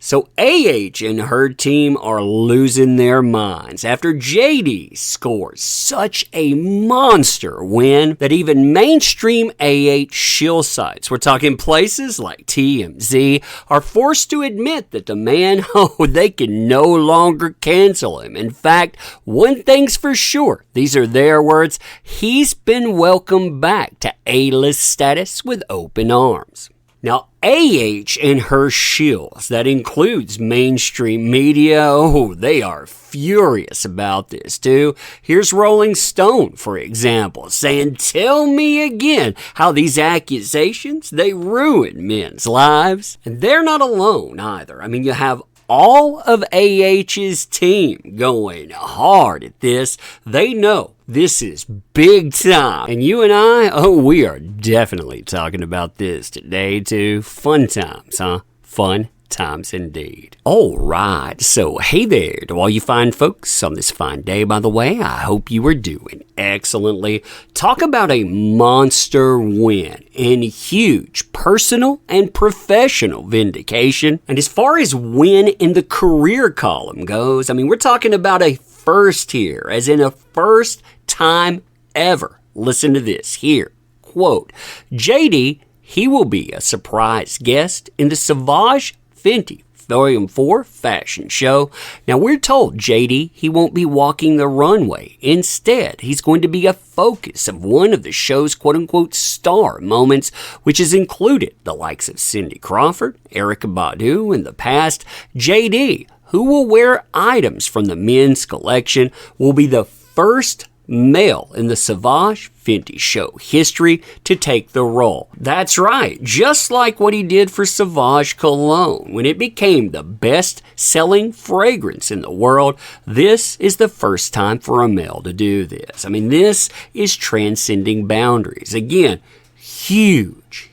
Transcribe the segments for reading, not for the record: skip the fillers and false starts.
So AH and her team are losing their minds after JD scores such a monster win that even mainstream AH shill sites, we're talking places like TMZ, are forced to admit that the man, they can no longer cancel him. In fact, one thing's for sure, these are their words, he's been welcomed back to A-list status with open arms. Now, AH and her shills, that includes mainstream media, they are furious about this too. Here's Rolling Stone, for example, saying, "Tell me again how these accusations, they ruin men's lives." And they're not alone either. I mean, you have all of AH's team going hard at this. They know this is big time. And you and I, we are definitely talking about this today too. Fun times, huh? Fun times indeed. All right, so hey there to all you fine folks on this fine day, by the way. I hope you are doing excellently. Talk about a monster win and huge personal and professional vindication. And as far as win in the career column goes, I mean, we're talking about a first here, as in a first time ever. Listen to this here. Quote, JD, he will be a surprise guest in the Sauvage Fenty Volume 4 fashion show. Now, we're told JD, he won't be walking the runway. Instead, he's going to be a focus of one of the show's quote-unquote star moments, which has included the likes of Cindy Crawford, Erykah Badu in the past. JD, who will wear items from the men's collection, will be the first male in the Sauvage Fenty show history to take the role. That's right, just like what he did for Sauvage Cologne when it became the best-selling fragrance in the world. This is the first time for a male to do this. I mean, this is transcending boundaries. Again, huge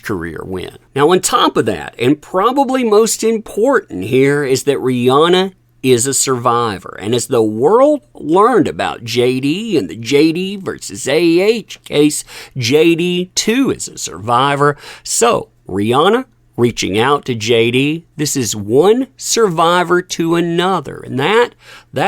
career win. Now, on top of that, and probably most important here, is that Rihanna is a survivor. And as the world learned about JD and the JD versus AH case, JD too is a survivor. So Rihanna reaching out to JD, this is one survivor to another, and that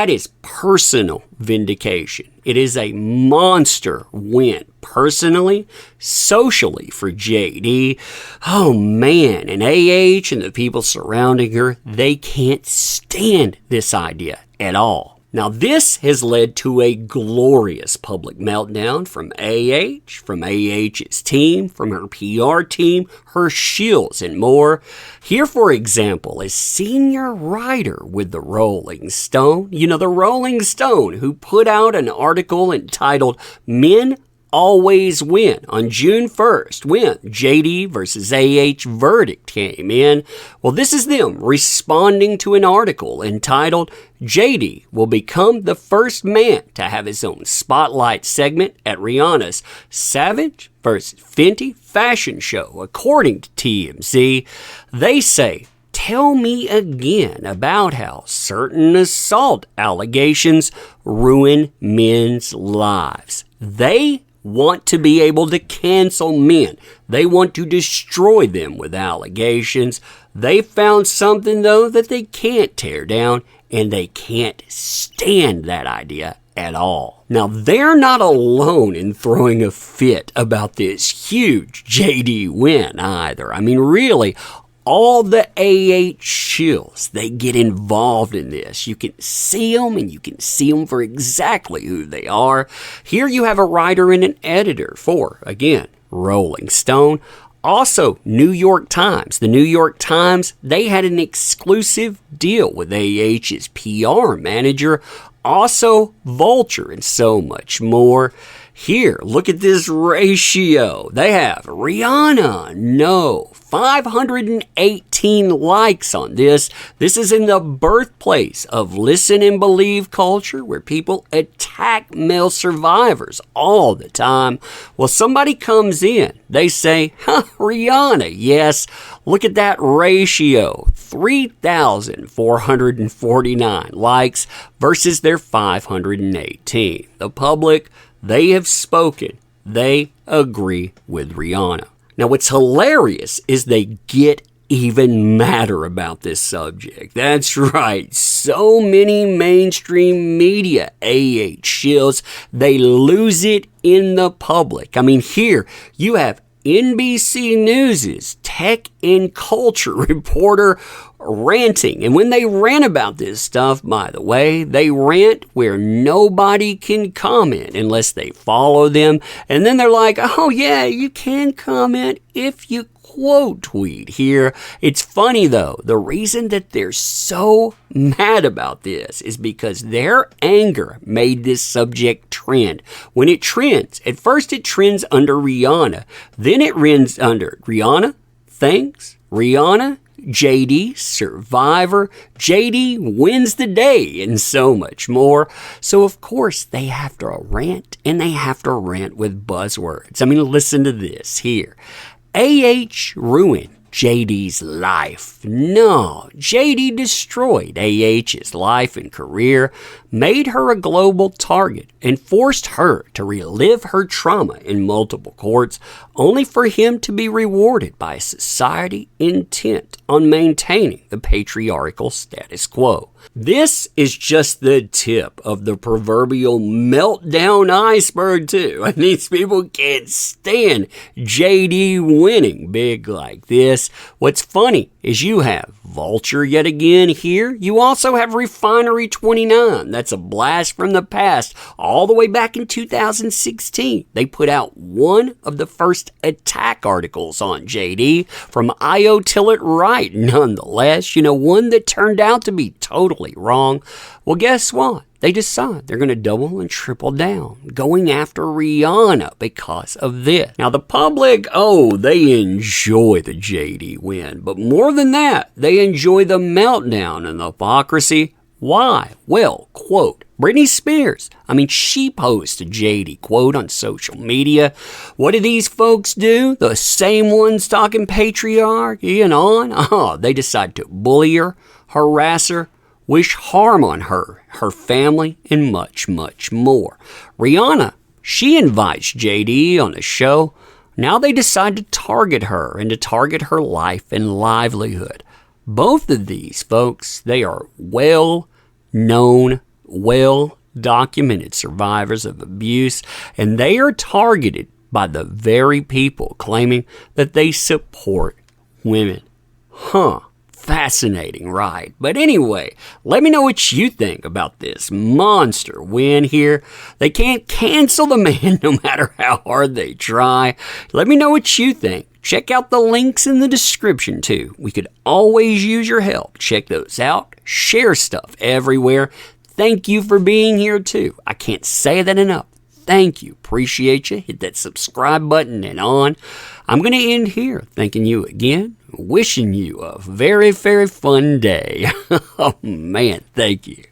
is personal vindication. It is a monster win, personally, socially for JD. Oh man, and AH and the people surrounding her, they can't stand this idea at all. Now, this has led to a glorious public meltdown from AH's team, from her PR team, her shills, and more. Here, for example, is senior writer with the Rolling Stone. You know, the Rolling Stone, who put out an article entitled "Men Always Win" on June 1st when JD versus AH verdict came in. Well, this is them responding to an article entitled JD will become the first man to have his own spotlight segment at Rihanna's Savage vs. Fenty fashion show. According to TMZ, they say, "Tell me again about how certain assault allegations ruin men's lives." They want to be able to cancel men. They want to destroy them with allegations. They found something, though, that they can't tear down, and they can't stand that idea at all. Now, they're not alone in throwing a fit about this huge JD win either. I mean, really, all the AH shills, they get involved in this. You can see them, and you can see them for exactly who they are. Here you have a writer and an editor for, again, Rolling Stone. Also, New York Times. The New York Times, they had an exclusive deal with AH's PR manager. Also, Vulture, and so much more. Here, look at this ratio. They have Rihanna, no, 518 likes on this. This is in the birthplace of listen and believe culture, where people attack male survivors all the time. Well, somebody comes in, they say, Rihanna, yes. Look at that ratio, 3,449 likes versus their 518. The public, they have spoken. They agree with Rihanna. Now, what's hilarious is they get even matter about this subject. That's right. So many mainstream media shills, they lose it in the public. I mean, here you have NBC News' tech and culture reporter ranting. And when they rant about this stuff, by the way, they rant where nobody can comment unless they follow them. And then they're like, oh yeah, you can comment if you quote tweet here. It's funny though. The reason that they're so mad about this is because their anger made this subject trend. When it trends, at first it trends under Rihanna. Then it trends under Rihanna, Thanks, Rihanna, JD, Survivor, JD wins the day, and so much more. So, of course, they have to rant, and they have to rant with buzzwords. I mean, listen to this here. ruined JD's life. No, JD destroyed AH's life and career, made her a global target, and forced her to relive her trauma in multiple courts, only for him to be rewarded by a society intent on maintaining the patriarchal status quo. This is just the tip of the proverbial meltdown iceberg, too. And these people can't stand JD winning big like this. What's funny is you have Vulture yet again here. You also have Refinery 29. That's a blast from the past, all the way back in 2016. They put out one of the first attack articles on JD from IO Till It Right. Nonetheless, one that turned out to be totally wrong. Well, guess what? They decide they're going to double and triple down, going after Rihanna because of this. Now, the public, they enjoy the JD win. But more than that, they enjoy the meltdown and the hypocrisy. Why? Well, quote, Britney Spears. She posts a JD quote on social media. What do these folks do? The same ones talking patriarchy and on? They decide to bully her, harass her, wish harm on her, her family, and much, much more. Rihanna, she invites JD on the show. Now they decide to target her and to target her life and livelihood. Both of these folks, they are well-known, well-documented survivors of abuse, and they are targeted by the very people claiming that they support women. Fascinating, right? But anyway, let me know what you think about this monster win here. They can't cancel the man no matter how hard they try. Let me know what you think. Check out the links in the description too. We could always use your help. Check those out. Share stuff everywhere. Thank you for being here too. I can't say that enough. Thank you. Appreciate you. Hit that subscribe button and on. I'm going to end here thanking you again. Wishing you a very, very fun day. Oh man, thank you.